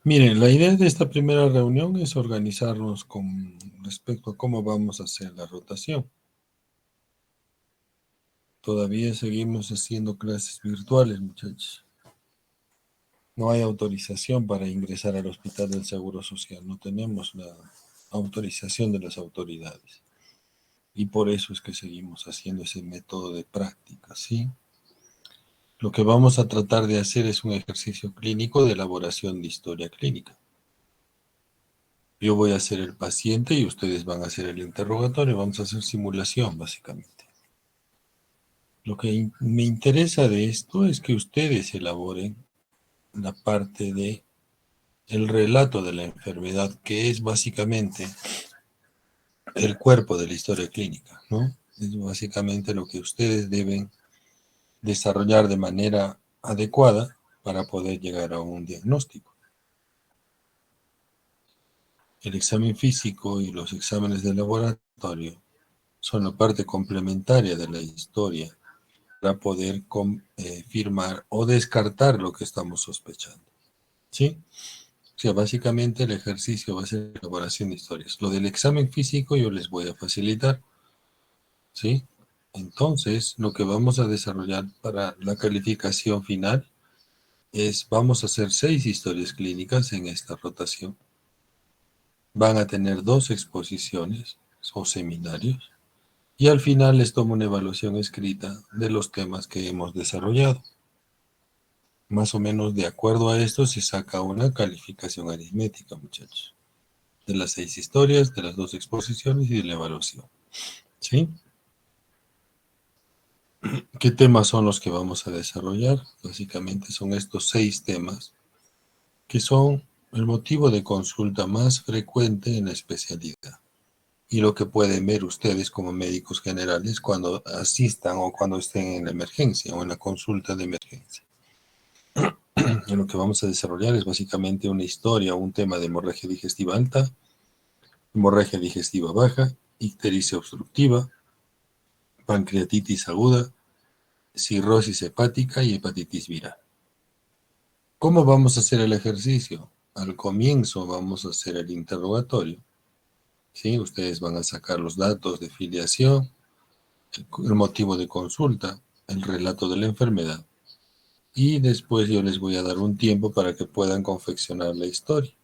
Miren, la idea de esta primera reunión es organizarnos con respecto a cómo vamos a hacer la rotación. Todavía seguimos haciendo clases virtuales, muchachos. No hay autorización para ingresar al Hospital del Seguro Social. No tenemos la autorización de las autoridades. Y por eso es que seguimos haciendo ese método de práctica, ¿sí? Lo que vamos a tratar de hacer es un ejercicio clínico de elaboración de historia clínica. Yo voy a ser el paciente y ustedes van a hacer el interrogatorio. Vamos a hacer simulación, básicamente. Lo que me interesa de esto es que ustedes elaboren la parte de el relato de la enfermedad, que es básicamente el cuerpo de la historia clínica, ¿no? Es básicamente lo que ustedes deben desarrollar de manera adecuada para poder llegar a un diagnóstico. El examen físico y los exámenes de laboratorio son la parte complementaria de la historia para poder confirmar o descartar lo que estamos sospechando, ¿sí? O sea, básicamente el ejercicio va a ser elaboración de historias. Lo del examen físico yo les voy a facilitar, ¿sí? Entonces, lo que vamos a desarrollar para la calificación final es, vamos a hacer 6 historias clínicas en esta rotación. Van a tener 2 exposiciones o seminarios y al final les tomo una evaluación escrita de los temas que hemos desarrollado. Más o menos de acuerdo a esto se saca una calificación aritmética, muchachos, de las 6 historias, de las 2 exposiciones y de la evaluación, ¿sí? ¿Qué temas son los que vamos a desarrollar? Básicamente son estos 6 temas que son el motivo de consulta más frecuente en la especialidad y lo que pueden ver ustedes como médicos generales cuando asistan o cuando estén en la emergencia o en la consulta de emergencia. Y lo que vamos a desarrollar es básicamente una historia, un tema de hemorragia digestiva alta, hemorragia digestiva baja, ictericia obstructiva, pancreatitis aguda, cirrosis hepática y hepatitis viral. ¿Cómo vamos a hacer el ejercicio? Al comienzo vamos a hacer el interrogatorio, ¿sí? Ustedes van a sacar los datos de filiación, el motivo de consulta, el relato de la enfermedad, y después yo les voy a dar un tiempo para que puedan confeccionar la historia,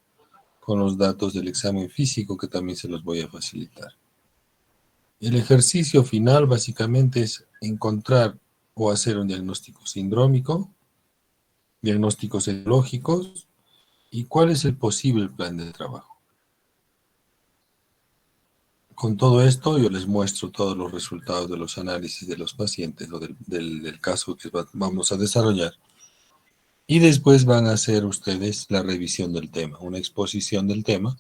con los datos del examen físico que también se los voy a facilitar. El ejercicio final básicamente es encontrar o hacer un diagnóstico sindrómico, diagnósticos etiológicos y cuál es el posible plan de trabajo. Con todo esto yo les muestro todos los resultados de los análisis de los pacientes o del caso que vamos a desarrollar. Y después van a hacer ustedes la revisión del tema, una exposición del tema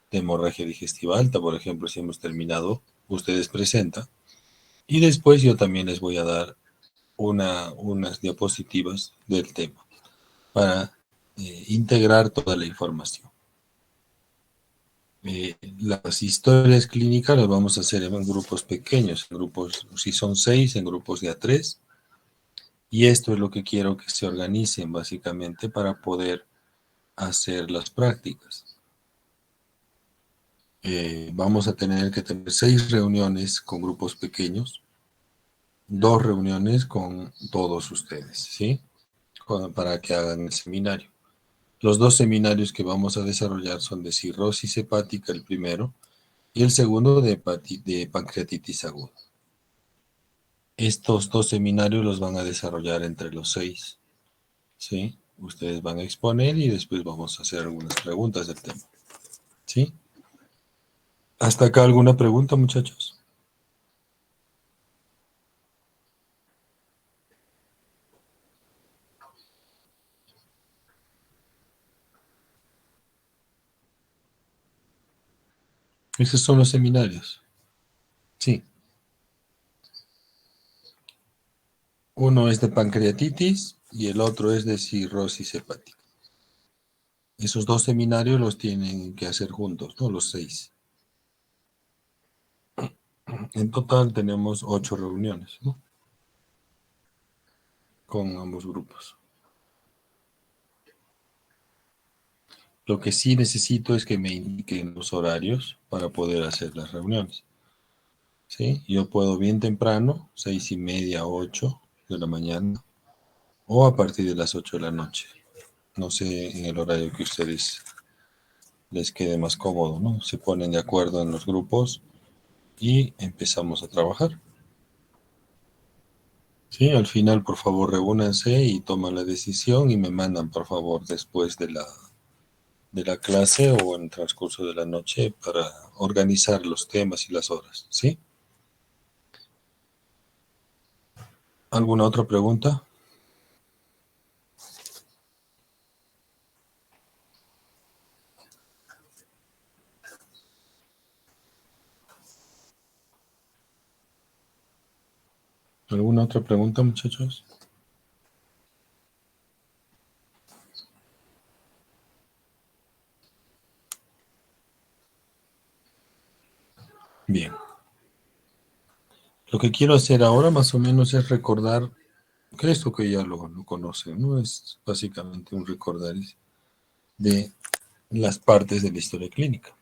de hemorragia digestiva alta, por ejemplo, si hemos terminado, ustedes presentan. Y después yo también les voy a dar unas diapositivas del tema para integrar toda la información. Las historias clínicas las vamos a hacer en grupos pequeños, en grupos, si son 6, en grupos de A3. Y esto es lo que quiero que se organicen básicamente para poder hacer las prácticas. Vamos a tener que tener 6 reuniones con grupos pequeños, 2 reuniones con todos ustedes, ¿sí? Para que hagan el seminario. Los 2 seminarios que vamos a desarrollar son de cirrosis hepática, el primero, y el segundo de pancreatitis aguda. Estos 2 seminarios los van a desarrollar entre los 6, ¿sí? Ustedes van a exponer y después vamos a hacer algunas preguntas del tema, ¿sí? ¿Hasta acá alguna pregunta, muchachos? Esos son los seminarios, sí. Uno es de pancreatitis y el otro es de cirrosis hepática. Esos 2 seminarios los tienen que hacer juntos, ¿no? Los 6. En total tenemos 8 reuniones, ¿no? Con ambos grupos. Lo que sí necesito es que me indiquen los horarios para poder hacer las reuniones. ¿Sí? Yo puedo bien temprano, 6:30, 8 de la mañana, o a partir de las 8 de la noche. No sé en el horario que ustedes les quede más cómodo, ¿no? Se ponen de acuerdo en los grupos y empezamos a trabajar. Sí, al final, por favor, reúnanse y toman la decisión y me mandan, por favor, después de la clase o en el transcurso de la noche para organizar los temas y las horas, ¿sí? ¿Alguna otra pregunta? ¿Alguna otra pregunta, muchachos? Bien. Lo que quiero hacer ahora más o menos es recordar que esto que ya lo conocen, ¿no? Es básicamente un recordar de las partes de la historia clínica.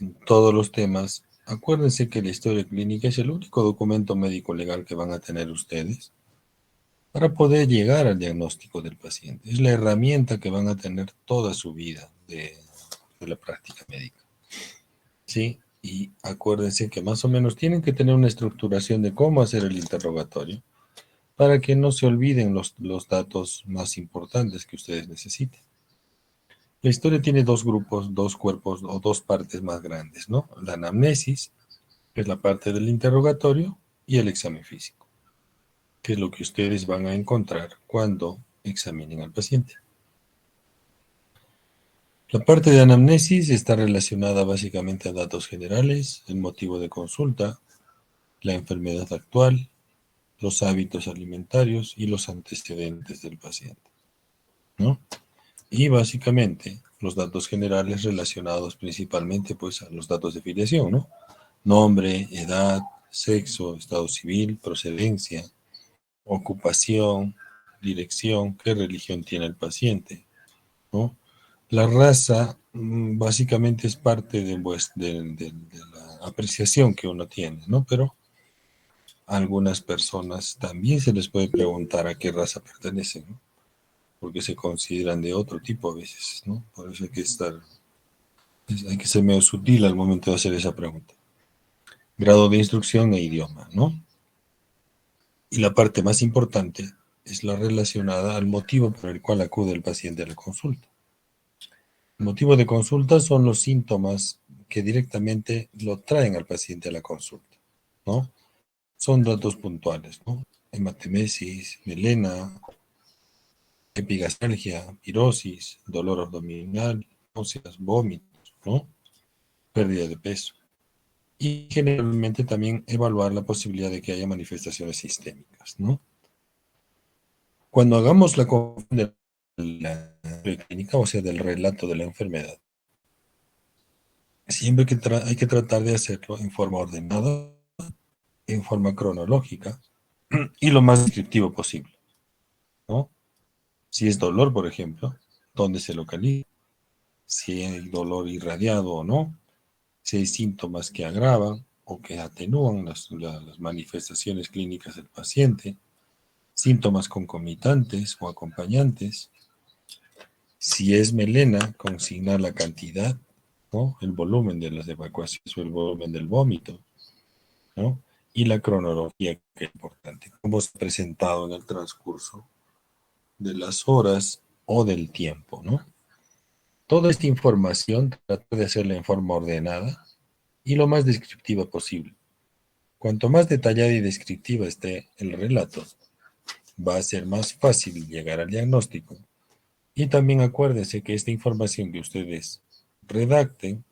En todos los temas, acuérdense que la historia clínica es el único documento médico legal que van a tener ustedes para poder llegar al diagnóstico del paciente. Es la herramienta que van a tener toda su vida de la práctica médica. ¿Sí? Y acuérdense que más o menos tienen que tener una estructuración de cómo hacer el interrogatorio para que no se olviden los datos más importantes que ustedes necesiten. La historia tiene dos grupos, dos cuerpos o dos partes más grandes, ¿no? La anamnesis, que es la parte del interrogatorio, y el examen físico, que es lo que ustedes van a encontrar cuando examinen al paciente. La parte de anamnesis está relacionada básicamente a datos generales, el motivo de consulta, la enfermedad actual, los hábitos alimentarios y los antecedentes del paciente, ¿no? Y básicamente los datos generales relacionados principalmente pues a los datos de filiación, ¿no? Nombre, edad, sexo, estado civil, procedencia, ocupación, dirección, qué religión tiene el paciente, ¿no? La raza básicamente es parte de la apreciación que uno tiene, ¿no? Pero a algunas personas también se les puede preguntar a qué raza pertenecen, ¿no? Porque se consideran de otro tipo a veces, ¿no? Por eso hay que ser medio sutil al momento de hacer esa pregunta. Grado de instrucción e idioma, ¿no? Y la parte más importante es la relacionada al motivo por el cual acude el paciente a la consulta. El motivo de consulta son los síntomas que directamente lo traen al paciente a la consulta, ¿no? Son datos puntuales, ¿no? Hematemesis, melena, epigastralgia, pirosis, dolor abdominal, náuseas, vómitos, ¿no? Pérdida de peso. Y generalmente también evaluar la posibilidad de que haya manifestaciones sistémicas, ¿no? Cuando hagamos la confusión de la clínica, o sea, del relato de la enfermedad, siempre hay que tratar de hacerlo en forma ordenada, en forma cronológica y lo más descriptivo posible, ¿no? Si es dolor, por ejemplo, dónde se localiza, si hay dolor irradiado o no, si hay síntomas que agravan o que atenúan las manifestaciones clínicas del paciente, síntomas concomitantes o acompañantes. Si es melena, consignar la cantidad, ¿no? El volumen de las evacuaciones o el volumen del vómito, ¿no? Y la cronología, que es importante, cómo se ha presentado en el transcurso de las horas o del tiempo, ¿no? Toda esta información trata de hacerla en forma ordenada y lo más descriptiva posible. Cuanto más detallada y descriptiva esté el relato, va a ser más fácil llegar al diagnóstico. Y también acuérdense que esta información que ustedes redacten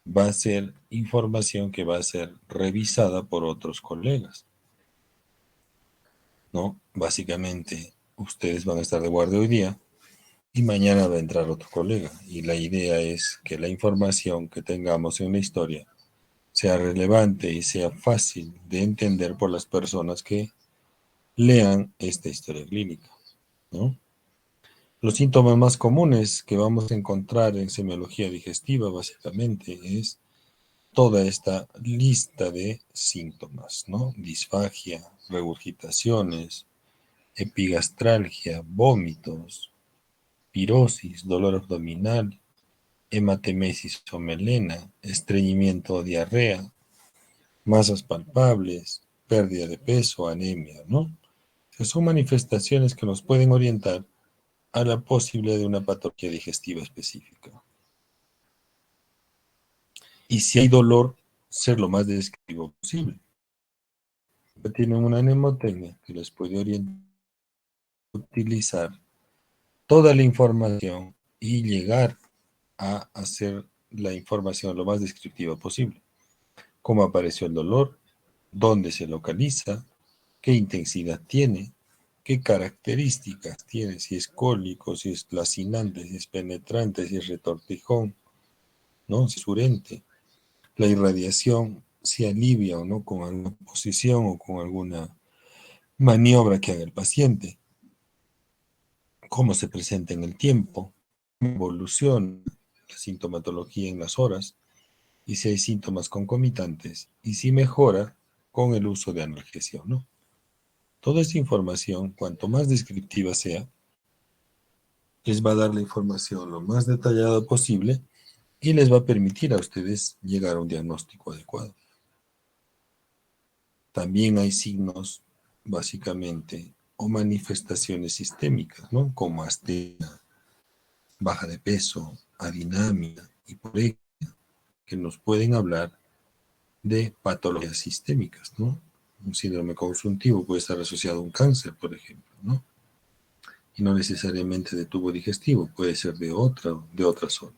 va a ser información que va a ser revisada por otros colegas, ¿no? Básicamente, ustedes van a estar de guardia hoy día y mañana va a entrar otro colega. Y la idea es que la información que tengamos en la historia sea relevante y sea fácil de entender por las personas que lean esta historia clínica, ¿no? Los síntomas más comunes que vamos a encontrar en semiología digestiva básicamente es toda esta lista de síntomas, ¿no? Disfagia, regurgitaciones, epigastralgia, vómitos, pirosis, dolor abdominal, hematemesis o melena, estreñimiento o diarrea, masas palpables, pérdida de peso, anemia, ¿no? Son manifestaciones que nos pueden orientar a la posibilidad de una patología digestiva específica. Y si hay dolor, ser lo más descriptivo posible. Tienen una mnemotecnia que les puede orientar a utilizar toda la información y llegar a hacer la información lo más descriptiva posible. Cómo apareció el dolor, dónde se localiza, qué intensidad tiene, qué características tiene, si es cólico, si es lacinante, si es penetrante, si es retortijón, ¿no? Si es urente, la irradiación, si alivia o no con alguna posición o con alguna maniobra que haga el paciente, cómo se presenta en el tiempo, cómo evoluciona la sintomatología en las horas, y si hay síntomas concomitantes, y si mejora con el uso de analgesia o no. Toda esta información, cuanto más descriptiva sea, les va a dar la información lo más detallada posible y les va a permitir a ustedes llegar a un diagnóstico adecuado. También hay signos, básicamente, o manifestaciones sistémicas, ¿no? Como astenia, baja de peso, adinomia, hiporexia, que nos pueden hablar de patologías sistémicas, ¿no? Un síndrome conjuntivo puede estar asociado a un cáncer, por ejemplo, ¿no? Y no necesariamente de tubo digestivo, puede ser de otra zona.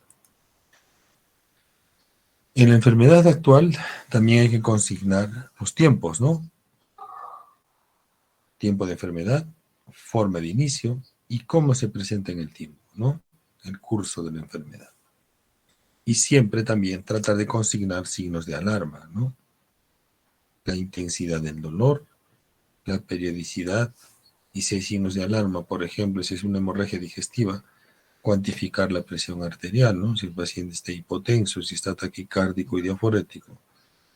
En la enfermedad actual también hay que consignar los tiempos, ¿no? Tiempo de enfermedad, forma de inicio y cómo se presenta en el tiempo, ¿no? El curso de la enfermedad. Y siempre también tratar de consignar signos de alarma, ¿no? La intensidad del dolor, la periodicidad y si hay signos de alarma, por ejemplo, si es una hemorragia digestiva, cuantificar la presión arterial, ¿no? Si el paciente está hipotenso, si está taquicárdico y diaforético,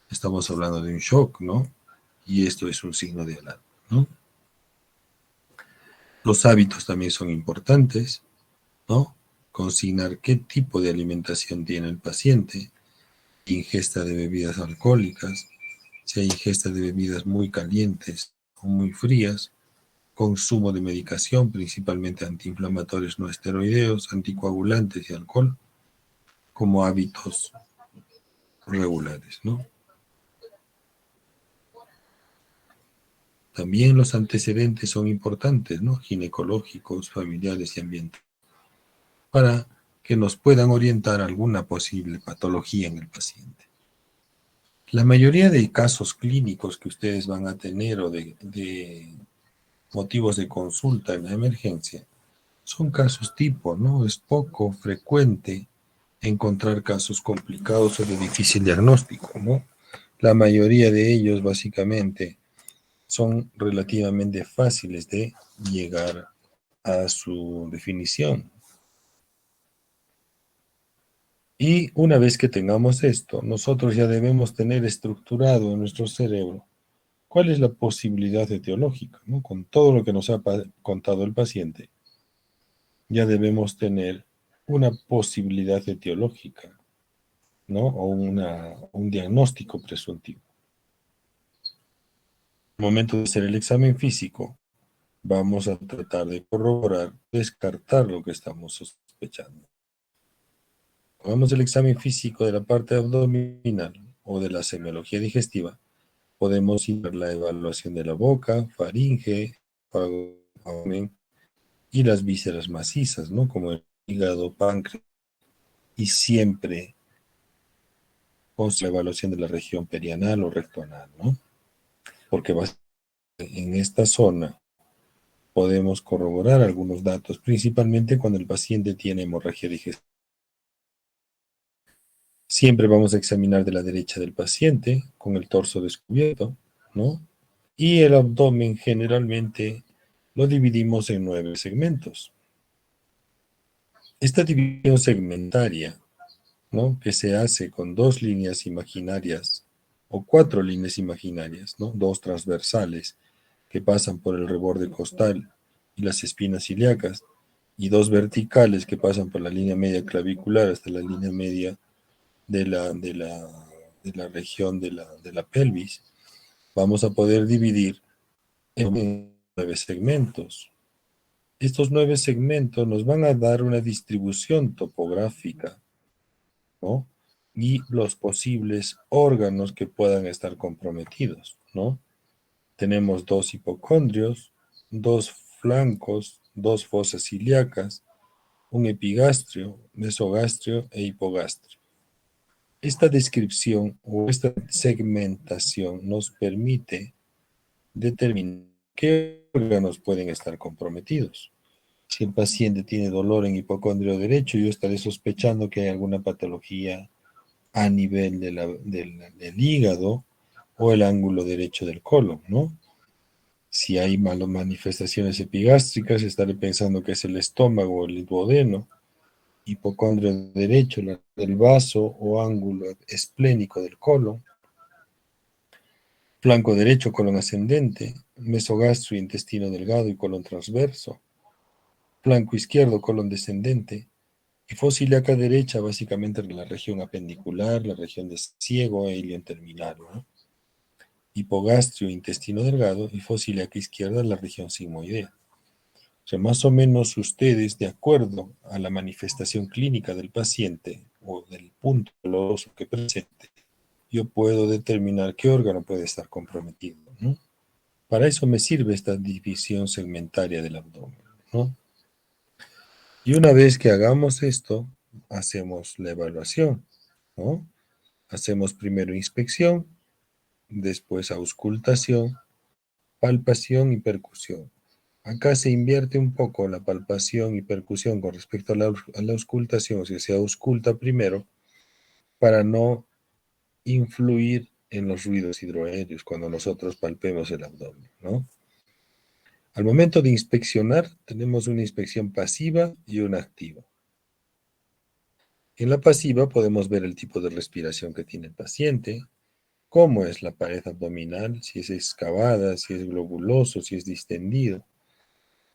estamos hablando de un shock, ¿no? Y esto es un signo de alarma, ¿no? Los hábitos también son importantes, ¿no? Consignar qué tipo de alimentación tiene el paciente, ingesta de bebidas alcohólicas, si hay ingesta de bebidas muy calientes o muy frías, consumo de medicación, principalmente antiinflamatorios no esteroideos, anticoagulantes y alcohol, como hábitos regulares, ¿no? También los antecedentes son importantes, ¿no? Ginecológicos, familiares y ambientales, para que nos puedan orientar a alguna posible patología en el paciente. La mayoría de casos clínicos que ustedes van a tener o de motivos de consulta en la emergencia son casos tipo, ¿no? Es poco frecuente encontrar casos complicados o de difícil diagnóstico, ¿no? La mayoría de ellos básicamente son relativamente fáciles de llegar a su definición. Y una vez que tengamos esto, nosotros ya debemos tener estructurado en nuestro cerebro cuál es la posibilidad etiológica, ¿no? Con todo lo que nos ha contado el paciente, ya debemos tener una posibilidad etiológica, ¿no? O un diagnóstico presuntivo. Al momento de hacer el examen físico, vamos a tratar de corroborar, descartar lo que estamos sospechando. Hagamos el examen físico de la parte abdominal o de la semiología digestiva, podemos ir la evaluación de la boca, faringe, abdomen y las vísceras macizas, ¿no? Como el hígado, páncreas, y siempre con la evaluación de la región perianal o rectoanal, ¿no? Porque en esta zona podemos corroborar algunos datos, principalmente cuando el paciente tiene hemorragia digestiva. Siempre vamos a examinar de la derecha del paciente con el torso descubierto, ¿no? Y el abdomen generalmente lo dividimos en 9 segmentos. Esta división segmentaria, ¿no?, que se hace con 2 líneas imaginarias o 4 líneas imaginarias, ¿no?, 2 transversales que pasan por el reborde costal y las espinas ilíacas, y 2 verticales que pasan por la línea media clavicular hasta la línea media de la región de la pelvis. Vamos a poder dividir en 9 segmentos. Estos 9 segmentos nos van a dar una distribución topográfica, ¿no?, y los posibles órganos que puedan estar comprometidos, ¿no? Tenemos 2 hipocondrios, 2 flancos, 2 fosas ilíacas, un epigastrio, mesogastrio e hipogastrio. Esta descripción o esta segmentación nos permite determinar qué órganos pueden estar comprometidos. Si el paciente tiene dolor en hipocondrio derecho, yo estaré sospechando que hay alguna patología a nivel del hígado o el ángulo derecho del colon, ¿no? Si hay manifestaciones epigástricas, estaré pensando que es el estómago o el duodeno. Hipocondrio derecho, del vaso o ángulo esplénico del colon. Flanco derecho, colon ascendente. Mesogastrio, intestino delgado y colon transverso. Flanco izquierdo, colon descendente. Y fosa ilíaca derecha, básicamente la región apendicular, la región de ciego e ilion terminal, ¿no? Hipogastrio, intestino delgado, y fosa ilíaca izquierda, la región sigmoidea. O sea, más o menos ustedes, de acuerdo a la manifestación clínica del paciente o del punto doloroso que presente, yo puedo determinar qué órgano puede estar comprometido, ¿no? Para eso me sirve esta división segmentaria del abdomen, ¿no? Y una vez que hagamos esto, hacemos la evaluación, ¿no? Hacemos primero inspección, después auscultación, palpación y percusión. Acá se invierte un poco la palpación y percusión con respecto a la auscultación, o sea, se ausculta primero para no influir en los ruidos hidroaéreos cuando nosotros palpemos el abdomen, ¿no? Al momento de inspeccionar, tenemos una inspección pasiva y una activa. En la pasiva podemos ver el tipo de respiración que tiene el paciente, cómo es la pared abdominal, si es excavada, si es globuloso, si es distendido,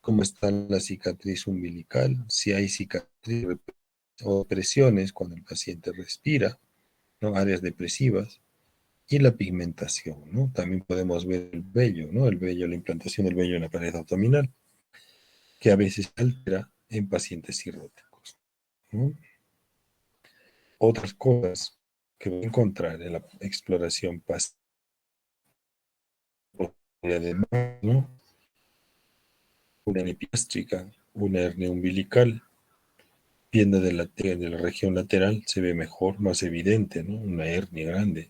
cómo está la cicatriz umbilical, si hay cicatriz o presiones cuando el paciente respira, ¿no?, áreas depresivas, y la pigmentación, ¿no? También podemos ver el vello, ¿no? El vello, la implantación del vello en la pared abdominal, que a veces altera en pacientes cirróticos, ¿no? Otras cosas que voy a encontrar en la exploración pasiva, ¿no?, una hernia epigástrica, una hernia umbilical, viendo de la región lateral se ve mejor, más evidente, ¿no?, una hernia grande.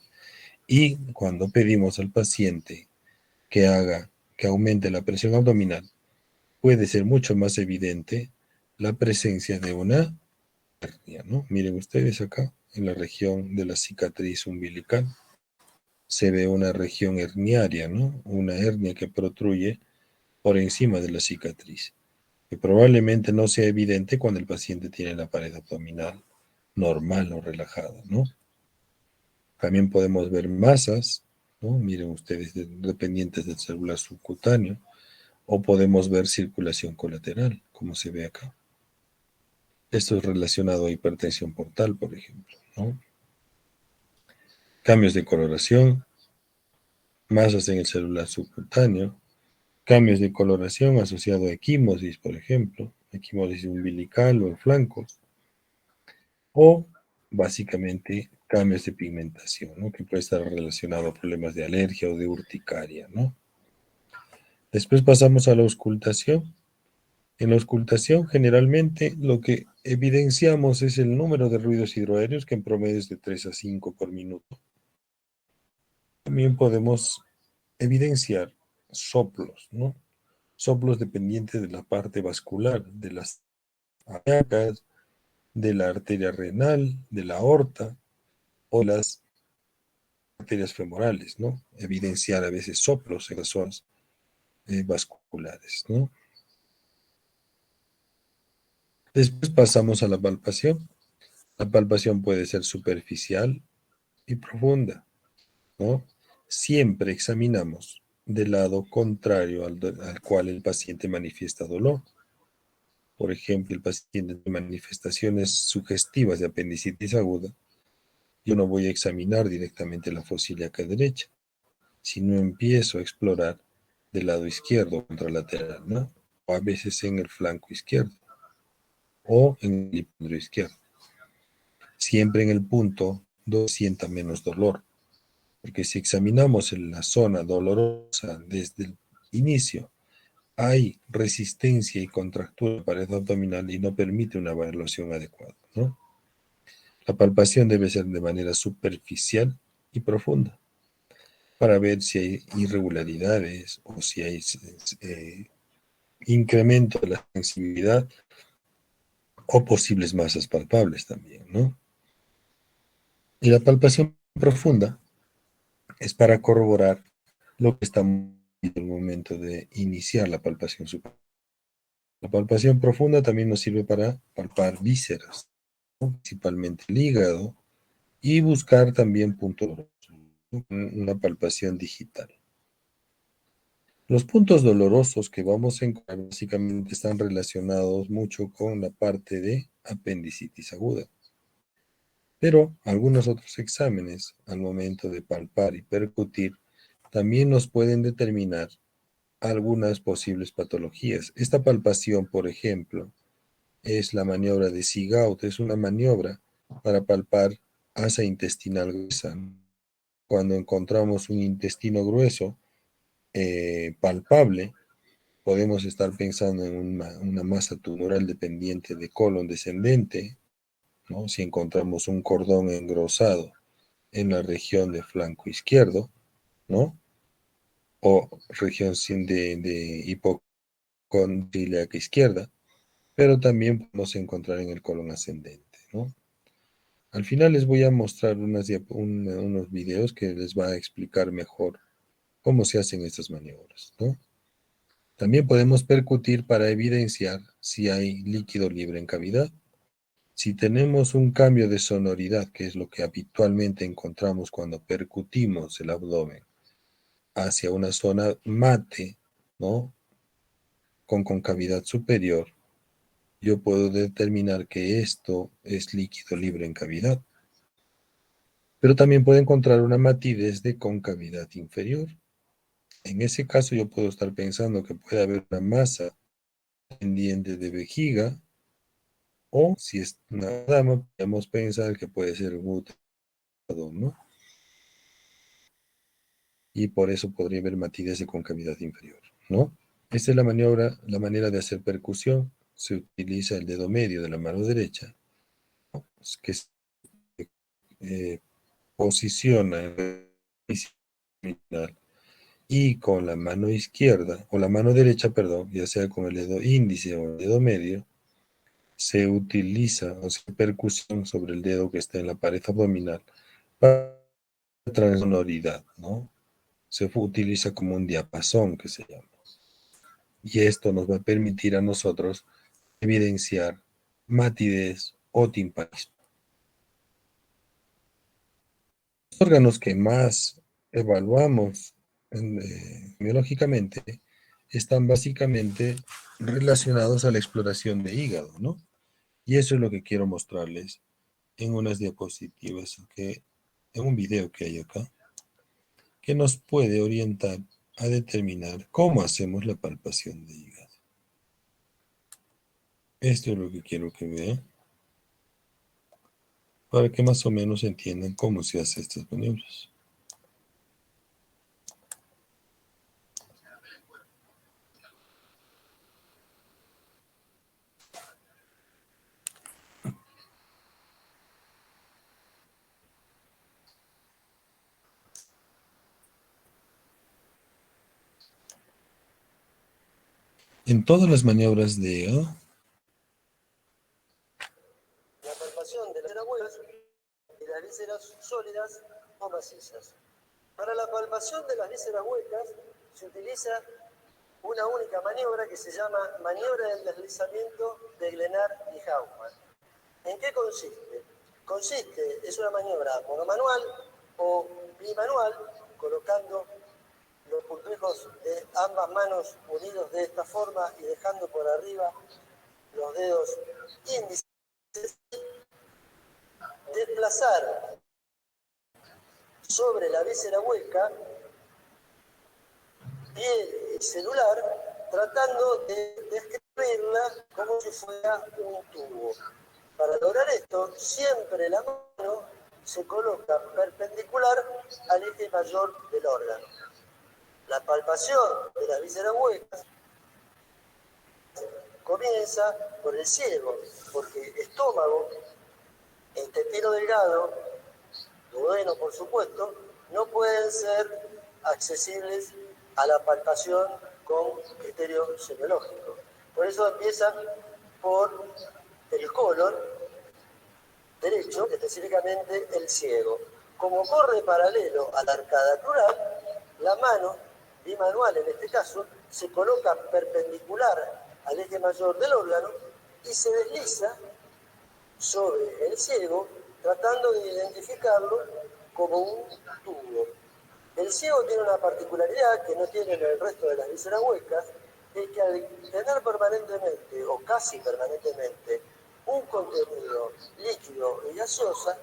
Y cuando pedimos al paciente que aumente la presión abdominal, puede ser mucho más evidente la presencia de una hernia, ¿no? Miren ustedes acá, en la región de la cicatriz umbilical, se ve una región herniaria, ¿no? Una hernia que protruye por encima de la cicatriz, que probablemente no sea evidente cuando el paciente tiene la pared abdominal normal o relajada, ¿no? También podemos ver masas, ¿no? Miren ustedes, dependientes del celular subcutáneo, o podemos ver circulación colateral, como se ve acá. Esto es relacionado a hipertensión portal, por ejemplo, ¿no? Cambios de coloración, masas en el celular subcutáneo, cambios de coloración asociado a equimosis, por ejemplo, equimosis umbilical o en flancos, o básicamente cambios de pigmentación, ¿no?, que puede estar relacionado a problemas de alergia o de urticaria, ¿no? Después pasamos a la auscultación. En la auscultación, generalmente lo que evidenciamos es el número de ruidos hidroaéreos, que en promedio es de 3 a 5 por minuto. También podemos evidenciar soplos, ¿no? Soplos dependientes de la parte vascular, de las arterias, de la arteria renal, de la aorta o las arterias femorales, ¿no? Evidenciar a veces soplos en las zonas vasculares, ¿no? Después pasamos a la palpación. La palpación puede ser superficial y profunda, ¿no? Siempre examinamos del lado contrario al cual el paciente manifiesta dolor. Por ejemplo, el paciente tiene manifestaciones sugestivas de apendicitis aguda. Yo no voy a examinar directamente la fosa ilíaca derecha, sino empiezo a explorar del lado izquierdo contralateral, ¿no? O a veces en el flanco izquierdo o en el epicondrio izquierdo. Siempre en el punto donde sienta menos dolor. Porque si examinamos en la zona dolorosa desde el inicio, hay resistencia y contractura de la pared abdominal y no permite una evaluación adecuada, ¿no? La palpación debe ser de manera superficial y profunda para ver si hay irregularidades o si hay incremento de la sensibilidad o posibles masas palpables también, ¿no? Y la palpación profunda es para corroborar lo que estamos en el momento de iniciar la palpación superior. La palpación profunda también nos sirve para palpar vísceras, ¿no? Principalmente el hígado, y buscar también puntos dolorosos, ¿no? Una palpación digital. Los puntos dolorosos que vamos a encontrar básicamente están relacionados mucho con la parte de apendicitis aguda. Pero algunos otros exámenes al momento de palpar y percutir también nos pueden determinar algunas posibles patologías. Esta palpación, por ejemplo, es la maniobra de Sigaud, es una maniobra para palpar asa intestinal gruesa. Cuando encontramos un intestino grueso palpable, podemos estar pensando en una masa tumoral dependiente de colon descendente, ¿no? Si encontramos un cordón engrosado en la región de flanco izquierdo, ¿no? O región de hipocondríaca izquierda, pero también podemos encontrar en el colon ascendente, ¿no? Al final les voy a mostrar unos videos que les va a explicar mejor cómo se hacen estas maniobras, ¿no? También podemos percutir para evidenciar si hay líquido libre en cavidad. Si tenemos un cambio de sonoridad, que es lo que habitualmente encontramos cuando percutimos el abdomen hacia una zona mate, ¿no? Con concavidad superior, yo puedo determinar que esto es líquido libre en cavidad. Pero también puedo encontrar una matidez de concavidad inferior. En ese caso yo puedo estar pensando que puede haber una masa pendiente de vejiga, o si es una dama, podemos pensar que puede ser un útero, ¿no? Y por eso podría haber matidez de concavidad inferior, ¿no? Esta es la maniobra, la manera de hacer percusión. Se utiliza el dedo medio de la mano derecha, ¿no? Que se posiciona en el y con la mano izquierda, o la mano derecha, perdón, ya sea con el dedo índice o el dedo medio, se utiliza o se percusión sobre el dedo que está en la pared abdominal para transonoridad, ¿no? Se utiliza como un diapasón que se llama. Y esto nos va a permitir a nosotros evidenciar matidez o timpanismo. Los órganos que más evaluamos biológicamente están básicamente relacionados a la exploración de hígado, ¿no? Y eso es lo que quiero mostrarles en unas diapositivas, en un video que hay acá, que nos puede orientar a determinar cómo hacemos la palpación de hígado. Esto es lo que quiero que vean, para que más o menos entiendan cómo se hacen estas maniobras. En todas las maniobras de hígado, la palpación de las huevas y las vísceras sólidas o macizas. Para la palpación de las vísceras huecas se utiliza una única maniobra que se llama maniobra del deslizamiento de Glenard y Hauman. ¿En qué consiste? Es una maniobra monomanual o bimanual, colocando los pulpejos de ambas manos unidos de esta forma y dejando por arriba los dedos índices, desplazar sobre la víscera hueca piel y celular, tratando de describirla como si fuera un tubo. Para lograr esto, siempre la mano se coloca perpendicular al eje mayor del órgano. La palpación de las vísceras huecas comienza por el ciego, porque estómago, intestino delgado, duodeno por supuesto, no pueden ser accesibles a la palpación con criterio semiológico. Por eso empiezan por el colon derecho, específicamente el ciego. Como corre paralelo a la arcada crural, la mano, bimanual en este caso, se coloca perpendicular al eje mayor del órgano y se desliza sobre el ciego, tratando de identificarlo como un tubo. El ciego tiene una particularidad que no tienen el resto de las vísceras huecas, es que al tener permanentemente o casi permanentemente un contenido líquido y gaseosa,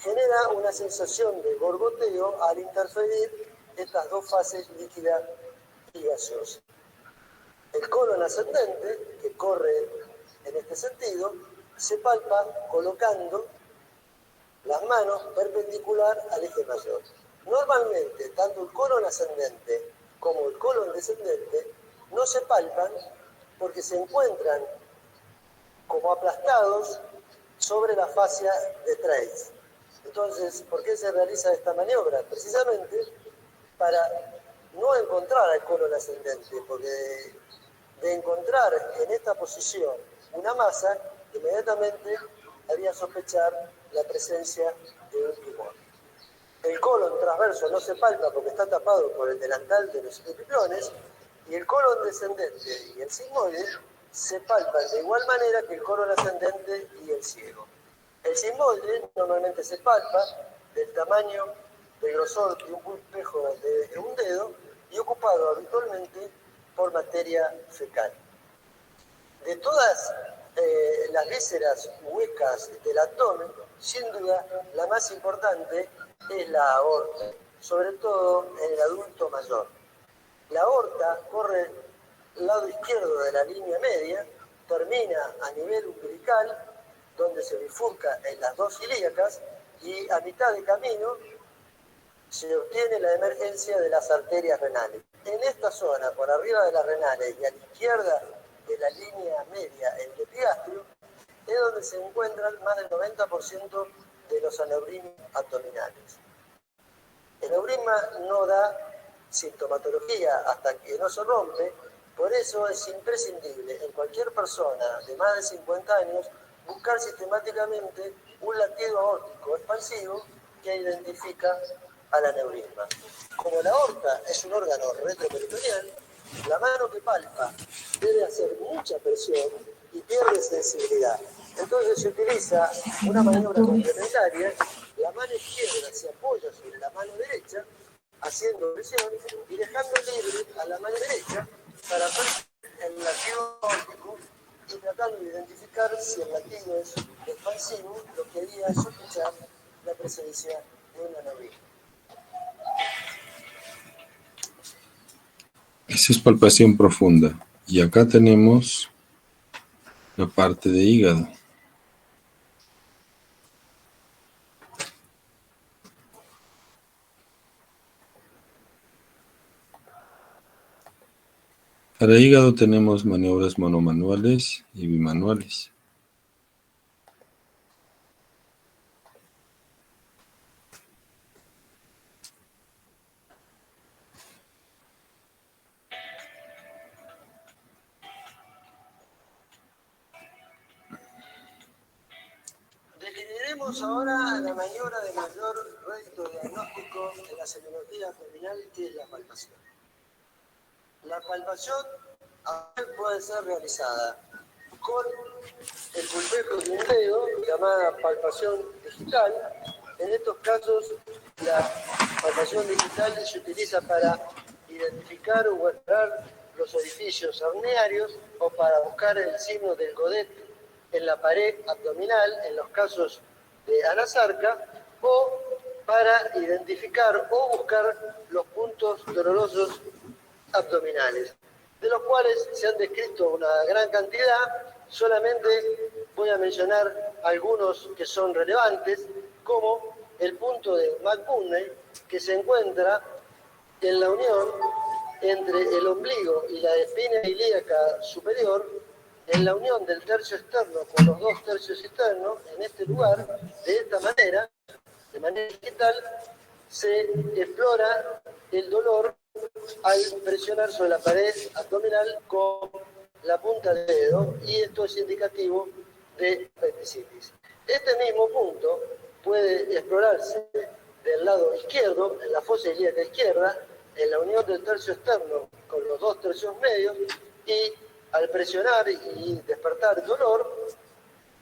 genera una sensación de gorgoteo al interferir estas dos fases líquida y gaseosa. El colon ascendente, que corre en este sentido, se palpa colocando las manos perpendicular al eje mayor. Normalmente, tanto el colon ascendente como el colon descendente no se palpan porque se encuentran como aplastados sobre la fascia de Treitz. Entonces, ¿por qué se realiza esta maniobra? Precisamente para no encontrar al colon ascendente, porque de encontrar en esta posición una masa, inmediatamente haría sospechar la presencia de un tumor. El colon transverso no se palpa porque está tapado por el delantal de los epiplones, y el colon descendente y el sigmoide se palpan de igual manera que el colon ascendente y el ciego. El sigmoide normalmente se palpa del tamaño del grosor de un pulpejo de un dedo y ocupado habitualmente por materia fecal. De todas las vísceras huecas del abdomen, sin duda la más importante es la aorta, sobre todo en el adulto mayor. La aorta corre al lado izquierdo de la línea media, termina a nivel umbilical, donde se bifurca en las dos ilíacas, y a mitad de camino se obtiene la emergencia de las arterias renales. En esta zona, por arriba de las renales y a la izquierda de la línea media, en el epigastrio, es donde se encuentran más del 90% de los aneurismas abdominales. El aneurisma no da sintomatología hasta que no se rompe, por eso es imprescindible en cualquier persona de más de 50 años buscar sistemáticamente un latido aórtico expansivo que identifica al aneurisma. Como la aorta es un órgano retroperitoneal, la mano que palpa debe hacer mucha presión y pierde sensibilidad. Entonces se utiliza una maniobra complementaria. La mano izquierda se apoya sobre la mano derecha, haciendo presión y dejando libre a la mano derecha para hacer el latido aórtico y tratando de identificar si el latido es expansivo, lo que haría sospechar la presencia de un aneurisma. Esa es palpación profunda. Y acá tenemos la parte de hígado. Para hígado tenemos maniobras monomanuales y bimanuales. Definiremos ahora la maniobra de mayor rédito diagnóstico en la semiología abdominal, que es la palpación. La palpación puede ser realizada con el pulpejo de un dedo, llamada palpación digital. En estos casos, la palpación digital se utiliza para identificar o guardar los orificios herniarios o para buscar el signo del godet en la pared abdominal, en los casos de anasarca, o para identificar o buscar los puntos dolorosos abdominales, de los cuales se han descrito una gran cantidad. Solamente voy a mencionar algunos que son relevantes, como el punto de McBurney, que se encuentra en la unión entre el ombligo y la espina ilíaca superior, en la unión del tercio externo con los dos tercios internos. En este lugar, de esta manera, de manera digital, se explora el dolor al presionar sobre la pared abdominal con la punta del dedo, y esto es indicativo de apendicitis. Este mismo punto puede explorarse del lado izquierdo, en la fosa ilíaca izquierda, en la unión del tercio externo con los dos tercios medios, y al presionar y despertar el dolor,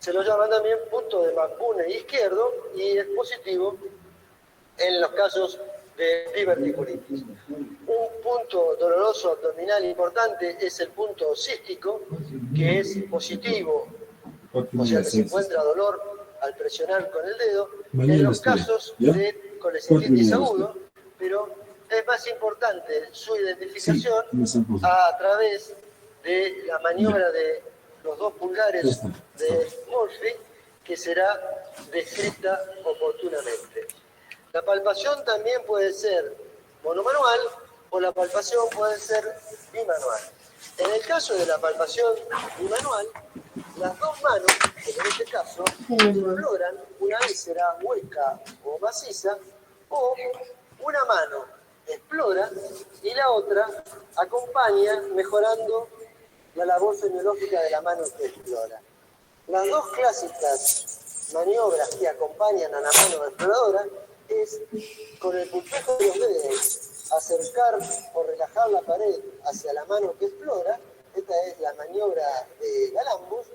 se lo llaman también punto de McBurney izquierdo, y es positivo en los casos de diverticulitis. Un punto doloroso abdominal importante es el punto cístico, que es positivo, o sea que se encuentra dolor al presionar con el dedo, en los casos de colecistitis agudo, pero es más importante su identificación a través de la maniobra de los dos pulgares de Murphy, que será descrita oportunamente. La palpación también puede ser monomanual o la palpación puede ser bimanual. En el caso de la palpación bimanual, las dos manos, que en este caso exploran una víscera hueca o maciza, o una mano explora y la otra acompaña, mejorando la labor semiológica de la mano que explora. Las dos clásicas maniobras que acompañan a la mano exploradora es con el pulpejo de los dedos acercar o relajar la pared hacia la mano que explora, esta es la maniobra de Galambos,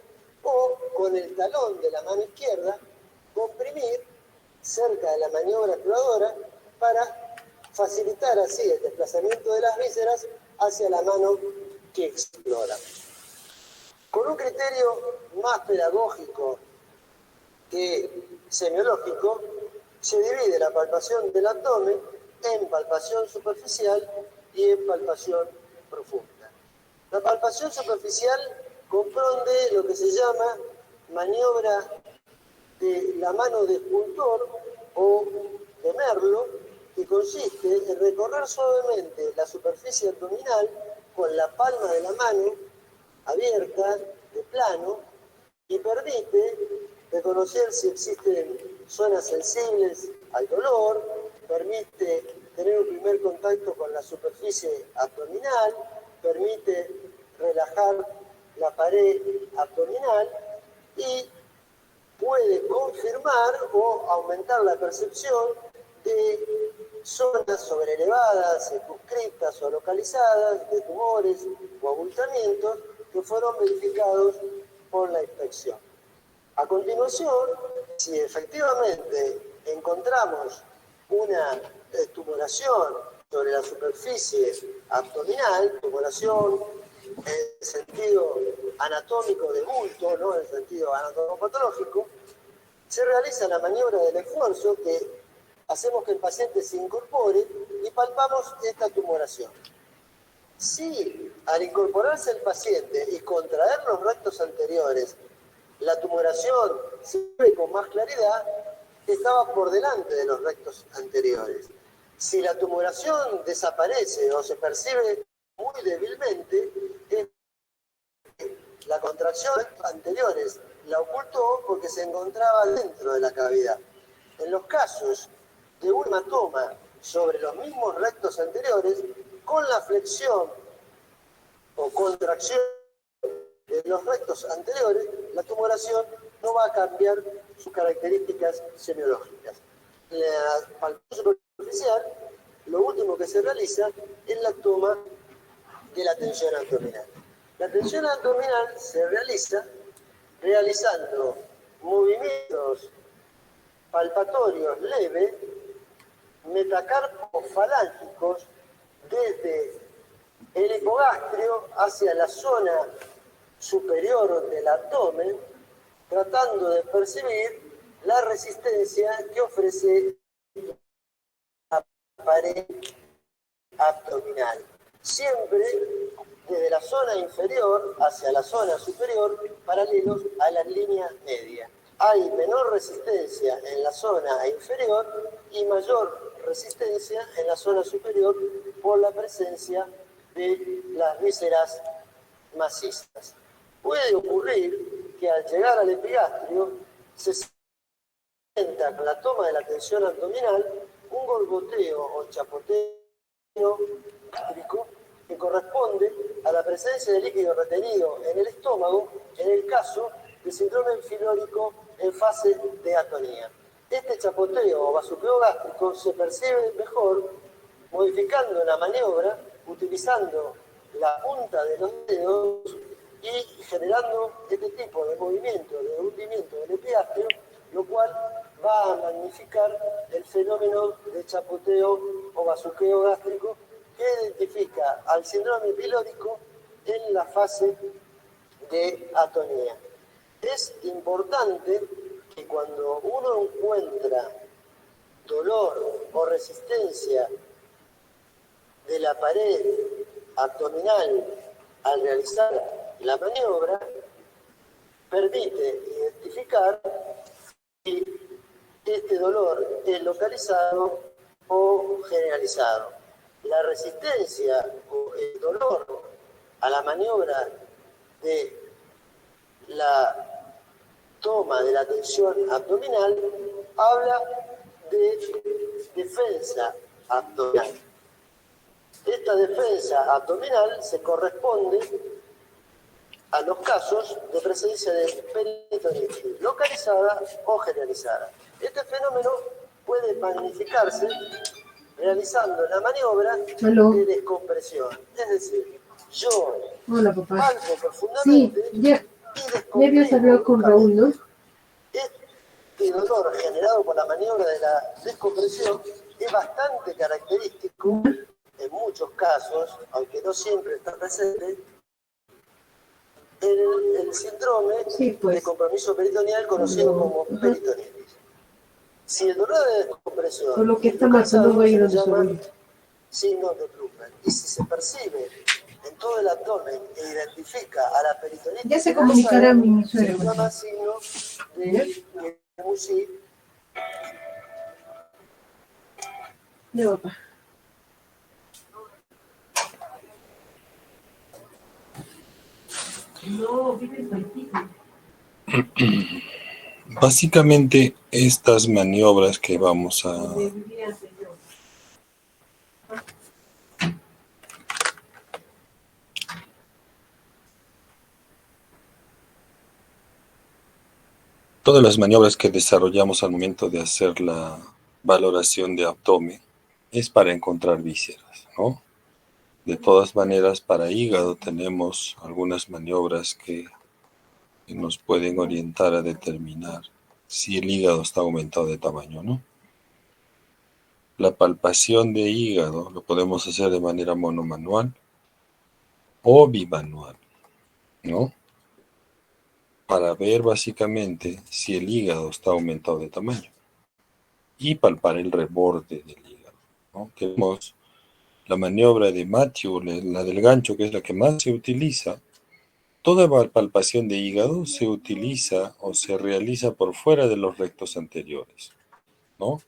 o con el talón de la mano izquierda comprimir cerca de la maniobra exploradora para facilitar así el desplazamiento de las vísceras hacia la mano que explora. Con un criterio más pedagógico que semiológico, se divide la palpación del abdomen en palpación superficial y en palpación profunda. La palpación superficial comprende lo que se llama maniobra de la mano de escultor o de merlo, que consiste en recorrer suavemente la superficie abdominal con la palma de la mano abierta, de plano, y permite reconocer si existen zonas sensibles al dolor, permite tener un primer contacto con la superficie abdominal, permite relajar la pared abdominal y puede confirmar o aumentar la percepción de zonas sobrelevadas, circunscritas o localizadas, de tumores o abultamientos que fueron verificados por la inspección. A continuación, si efectivamente encontramos una tumoración sobre la superficie abdominal, tumoración en el sentido anatómico de bulto, no en el sentido anatomopatológico, se realiza la maniobra del esfuerzo, que hacemos que el paciente se incorpore y palpamos esta tumoración. Si al incorporarse el paciente y contraer los rectos anteriores, la tumoración se ve con más claridad, estaba por delante de los rectos anteriores. Si la tumoración desaparece o se percibe muy débilmente, la contracción de los rectos anteriores la ocultó porque se encontraba dentro de la cavidad. En los casos de un hematoma sobre los mismos rectos anteriores, con la flexión o contracción de los rectos anteriores, la tumoración no va a cambiar sus características semiológicas. La palpación superficial, lo último que se realiza es la toma de la tensión abdominal. La tensión abdominal se realiza realizando movimientos palpatorios leves, metacarpofalángicos, desde el hipogastrio hacia la zona superior del abdomen, tratando de percibir la resistencia que ofrece la pared abdominal. Siempre desde la zona inferior hacia la zona superior, paralelos a las líneas medias. Hay menor resistencia en la zona inferior y mayor resistencia en la zona superior por la presencia de las vísceras macizas. Puede ocurrir que al llegar al epigastrio se sienta con la toma de la tensión abdominal un gorgoteo o chapoteo gástrico que corresponde a la presencia de líquido retenido en el estómago en el caso de síndrome filórico en fase de atonía. Este chapoteo o basureo gástrico se percibe mejor modificando la maniobra, utilizando la punta de los dedos y generando este tipo de movimiento, de hundimiento del epigastrio, lo cual va a magnificar el fenómeno de chapoteo o basureo gástrico que identifica al síndrome pilórico en la fase de atonía. Es importante que cuando uno encuentra dolor o resistencia de la pared abdominal al realizar la maniobra, permite identificar si este dolor es localizado o generalizado. La resistencia o el dolor a la maniobra de la toma de la tensión abdominal habla de defensa abdominal. Esta defensa abdominal se corresponde a los casos de presencia de peritonitis localizada o generalizada. Este fenómeno puede magnificarse realizando la maniobra de descompresión. Es decir, yo palpo profundamente ya habías hablado con Raúl, ¿no? Este dolor generado por la maniobra de la descompresión es bastante característico en muchos casos, aunque no siempre está presente, el síndrome de compromiso peritoneal conocido como peritonitis. Si el dolor de descompresión por lo que está matando va a ir a llama signos de Blumberg, y si se percibe en todo el abdomen e identifica a la peritonitis, ya se comunicará mi suegro. se llama signo de Musí. De papá. No, Básicamente, estas maniobras que vamos a todas las maniobras que desarrollamos al momento de hacer la valoración de abdomen es para encontrar vísceras, ¿no? De todas maneras, para hígado tenemos algunas maniobras que nos pueden orientar a determinar si el hígado está aumentado de tamaño, ¿no? La palpación de hígado lo podemos hacer de manera monomanual o bimanual, ¿no? Para ver básicamente si el hígado está aumentado de tamaño y palpar el reborde del hígado, ¿no? Tenemos la maniobra de Matthew, la del gancho, que es la que más se utiliza. Toda palpación de hígado se utiliza o se realiza por fuera de los rectos anteriores, ¿no?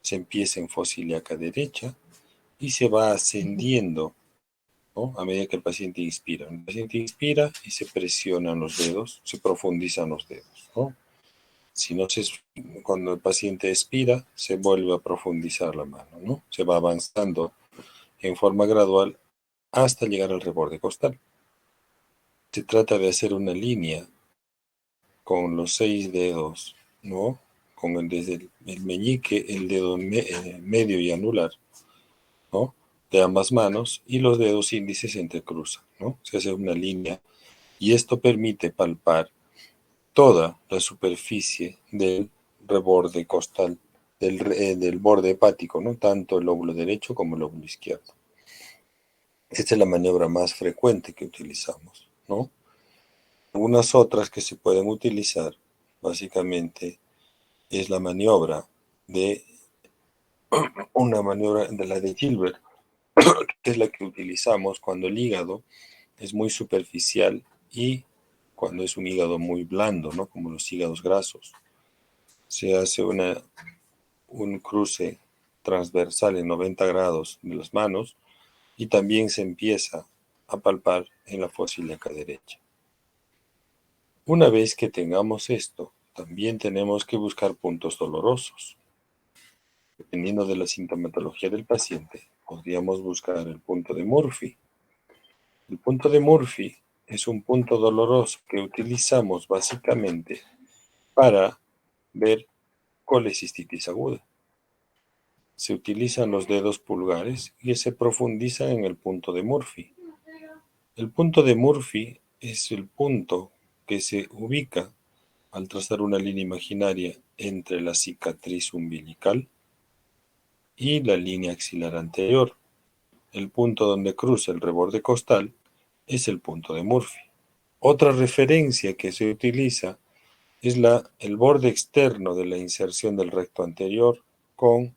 Se empieza en fosa ilíaca derecha y se va ascendiendo, ¿no? A medida que el paciente inspira. El paciente inspira y se presionan los dedos, se profundizan los dedos, ¿no? Si no cuando el paciente expira, se vuelve a profundizar la mano, ¿no? Se va avanzando en forma gradual hasta llegar al reborde costal. Se trata de hacer una línea con los 6 dedos, ¿no? Desde el meñique, el dedo medio y anular, ¿no? de ambas manos y los dedos índices se entrecruzan, ¿no? Se hace una línea y esto permite palpar toda la superficie del reborde costal, del borde hepático, ¿no? Tanto el lóbulo derecho como el lóbulo izquierdo. Esta es la maniobra más frecuente que utilizamos, ¿no? Algunas otras que se pueden utilizar, básicamente, es la maniobra de la de Gilbert, que es la que utilizamos cuando el hígado es muy superficial y cuando es un hígado muy blando, ¿no? Como los hígados grasos. Se hace un cruce transversal en 90 grados de las manos y también se empieza a palpar en la fosa ilíaca derecha. Una vez que tengamos esto, también tenemos que buscar puntos dolorosos. Dependiendo de la sintomatología del paciente, podríamos buscar el punto de Murphy. El punto de Murphy es un punto doloroso que utilizamos básicamente para ver colecistitis aguda. Se utilizan los dedos pulgares y se profundiza en el punto de Murphy. El punto de Murphy es el punto que se ubica al trazar una línea imaginaria entre la cicatriz umbilical y la línea axilar anterior. El punto donde cruza el reborde costal es el punto de Murphy. Otra referencia que se utiliza es el borde externo de la inserción del recto anterior con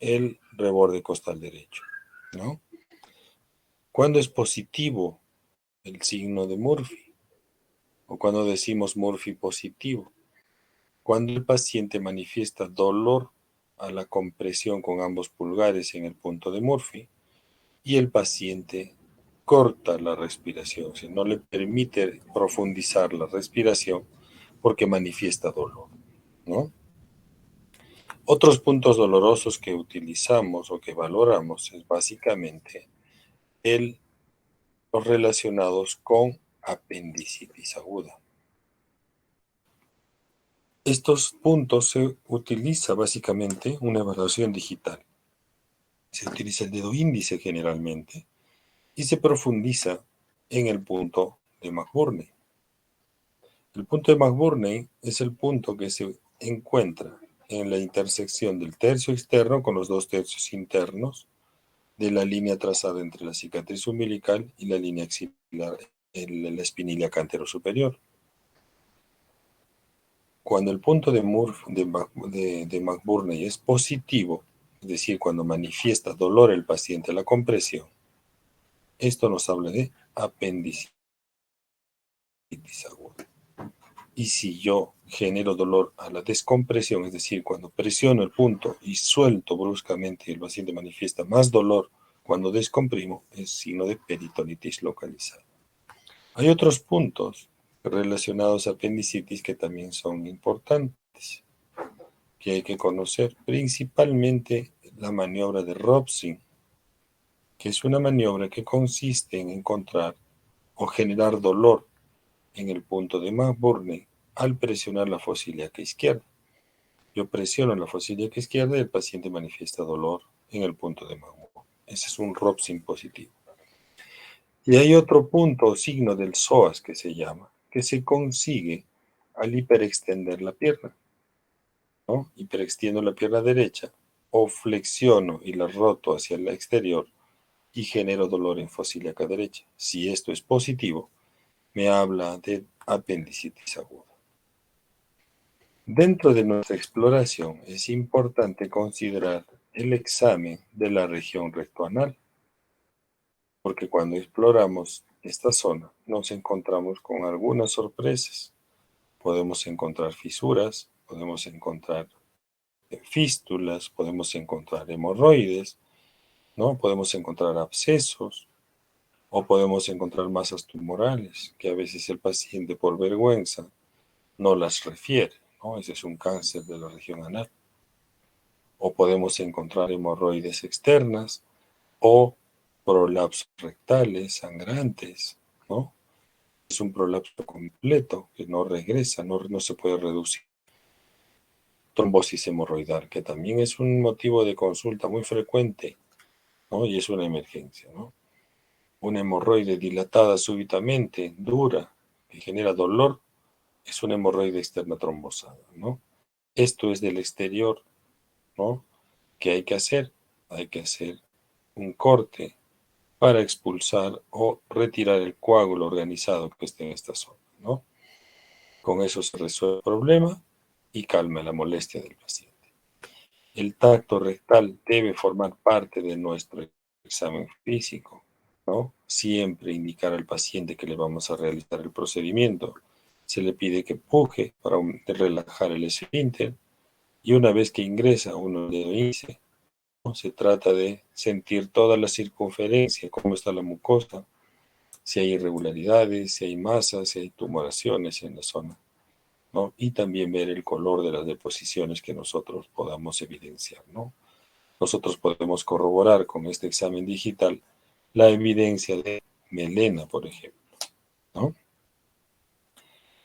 el reborde costal derecho, ¿no? ¿Cuándo es positivo el signo de Murphy? O cuando decimos Murphy positivo, cuando el paciente manifiesta dolor a la compresión con ambos pulgares en el punto de Murphy y el paciente corta la respiración, si no le permite profundizar la respiración porque manifiesta dolor, ¿no? Otros puntos dolorosos que utilizamos o que valoramos es básicamente los relacionados con apendicitis aguda. Estos puntos se utiliza básicamente una evaluación digital. Se utiliza el dedo índice generalmente y se profundiza en el punto de McBurney. El punto de McBurney es el punto que se encuentra en la intersección del tercio externo con los dos tercios internos de la línea trazada entre la cicatriz umbilical y la línea axilar en la espina ilíaca anterosuperior. Cuando el punto de McBurney es positivo, es decir, cuando manifiesta dolor el paciente a la compresión, esto nos habla de apendicitis aguda. Y si yo genero dolor a la descompresión, es decir, cuando presiono el punto y suelto bruscamente y el paciente manifiesta más dolor cuando descomprimo, es signo de peritonitis localizada. Hay otros puntos relacionados a apendicitis que también son importantes, que hay que conocer, principalmente la maniobra de Robson, que es una maniobra que consiste en encontrar o generar dolor en el punto de McBurney al presionar la fosa ilíaca izquierda. Yo presiono la fosa ilíaca izquierda y el paciente manifiesta dolor en el punto de McBurney. Ese es un Robson positivo. Y hay otro punto o signo del psoas que se llama, que se consigue al hiperextender la pierna, ¿no? Hiperextiendo la pierna derecha o flexiono y la roto hacia el exterior y genero dolor en fosa ilíaca derecha. Si esto es positivo, me habla de apendicitis aguda. Dentro de nuestra exploración es importante considerar el examen de la región rectoanal, porque cuando exploramos esta zona nos encontramos con algunas sorpresas. Podemos encontrar fisuras, podemos encontrar fístulas, podemos encontrar hemorroides, ¿no? Podemos encontrar abscesos o podemos encontrar masas tumorales que a veces el paciente por vergüenza no las refiere, ¿no? Ese es un cáncer de la región anal. O podemos encontrar hemorroides externas o prolapsos rectales sangrantes, ¿no? Es un prolapso completo que no regresa, no se puede reducir. Trombosis hemorroidal, que también es un motivo de consulta muy frecuente ¿no? Y es una emergencia, ¿no? Una hemorroide dilatada súbitamente, dura, que genera dolor, es una hemorroide externa trombosada, ¿no? Esto es del exterior, ¿no? ¿Qué hay que hacer? Hay que hacer un corte para expulsar o retirar el coágulo organizado que esté en esta zona, ¿no? Con eso se resuelve el problema y calma la molestia del paciente. El tacto rectal debe formar parte de nuestro examen físico, ¿no? Siempre indicar al paciente que le vamos a realizar el procedimiento. Se le pide que puje para relajar el esfínter y una vez que ingresa uno el dedo índice, ¿no? Se trata de sentir toda la circunferencia, cómo está la mucosa, si hay irregularidades, si hay masas, si hay tumoraciones en la zona, ¿no? Y también ver el color de las deposiciones que nosotros podamos evidenciar, ¿no? Nosotros podemos corroborar con este examen digital la evidencia de melena, por ejemplo, ¿no?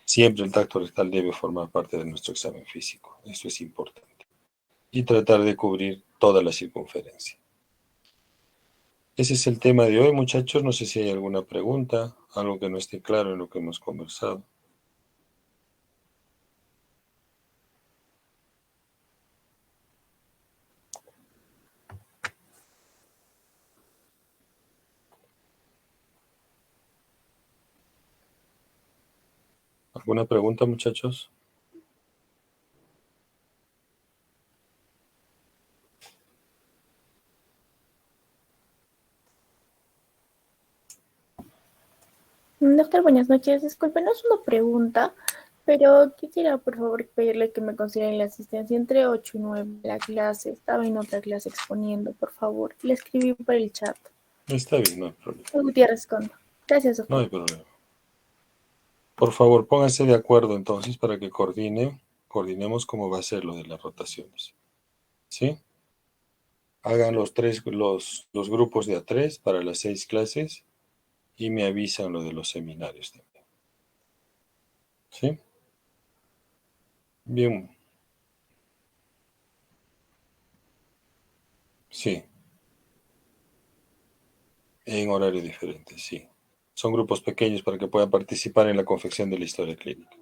Siempre el tacto rectal debe formar parte de nuestro examen físico, eso es importante. Y tratar de cubrir toda la circunferencia. Ese es el tema de hoy, muchachos. No sé si hay alguna pregunta, algo que no esté claro en lo que hemos conversado. ¿Alguna pregunta, muchachos? Doctor, buenas noches. Disculpe, no es una pregunta, pero quisiera por favor pedirle que me consideren la asistencia entre 8 y 9 de la clase. Estaba en otra clase exponiendo, por favor. Le escribí por el chat. Está bien, no hay problema. Gutiérrez Condo. Gracias, No hay doctor. problema. Por favor, pónganse de acuerdo entonces para que coordinemos cómo va a ser lo de las rotaciones. ¿Sí? Hagan los grupos de A3 para las 6 clases y me avisan lo de los seminarios también. ¿Sí? Bien. Sí. En horario diferente, sí. Son grupos pequeños para que puedan participar en la confección de la historia clínica.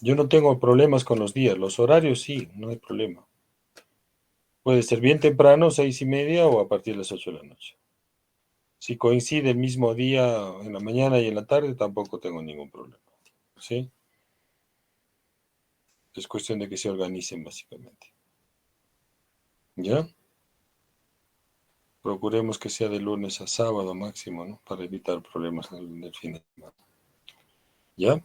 Yo no tengo problemas con los días, los horarios sí, no hay problema. Puede ser bien temprano, 6:30 o a partir de las 8 de la noche. Si coincide el mismo día en la mañana y en la tarde, tampoco tengo ningún problema. ¿Sí? Es cuestión de que se organicen básicamente. ¿Ya? Procuremos que sea de lunes a sábado máximo, ¿no? Para evitar problemas en el fin de semana. ¿Ya?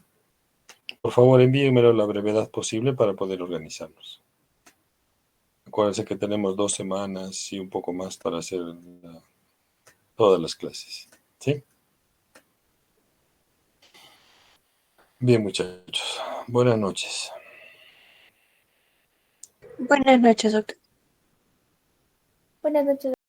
Por favor, envíenmelo a la brevedad posible para poder organizarnos. Acuérdense que tenemos 2 semanas y un poco más para hacer todas las clases. ¿Sí? Bien, muchachos. Buenas noches. Buenas noches, doctor. Buenas noches.